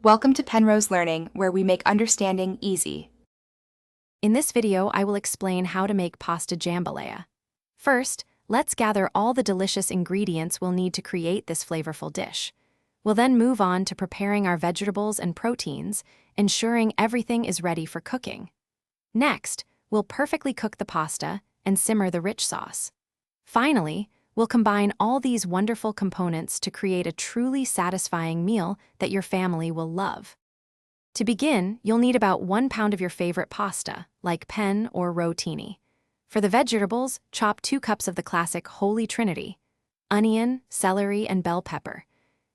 Welcome to Penrose Learning, where we make understanding easy. In this video, I will explain how to make pasta jambalaya. First, let's gather all the delicious ingredients we'll need to create this flavorful dish. We'll then move on to preparing our vegetables and proteins, ensuring everything is ready for cooking. Next, we'll perfectly cook the pasta and simmer the rich sauce. Finally, we'll combine all these wonderful components to create a truly satisfying meal that your family will love. To begin, you'll need about 1 pound of your favorite pasta, like penne or rotini. For the vegetables, chop 2 cups of the classic Holy Trinity: onion, celery, and bell pepper.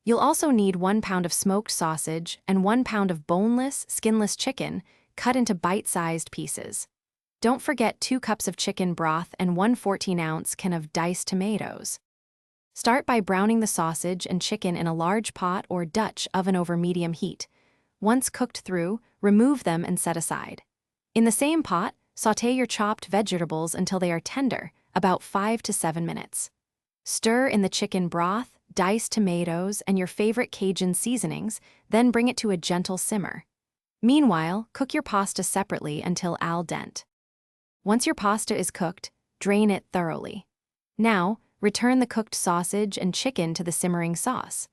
You'll also need 1 pound of smoked sausage and 1 pound of boneless, skinless chicken cut into bite-sized pieces. Don't forget 2 cups of chicken broth and 1 14-ounce can of diced tomatoes. Start by browning the sausage and chicken in a large pot or Dutch oven over medium heat. Once cooked through, remove them and set aside. In the same pot, sauté your chopped vegetables until they are tender, about 5 to 7 minutes. Stir in the chicken broth, diced tomatoes, and your favorite Cajun seasonings, then bring it to a gentle simmer. Meanwhile, cook your pasta separately until al dente. Once your pasta is cooked, drain it thoroughly. Now, return the cooked sausage and chicken to the simmering sauce.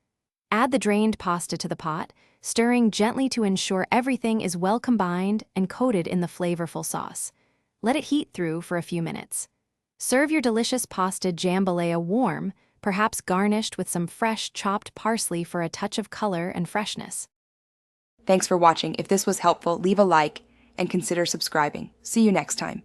Add the drained pasta to the pot, stirring gently to ensure everything is well combined and coated in the flavorful sauce. Let it heat through for a few minutes. Serve your delicious pasta jambalaya warm, perhaps garnished with some fresh chopped parsley for a touch of color and freshness. Thanks for watching. If this was helpful, leave a like and consider subscribing. See you next time.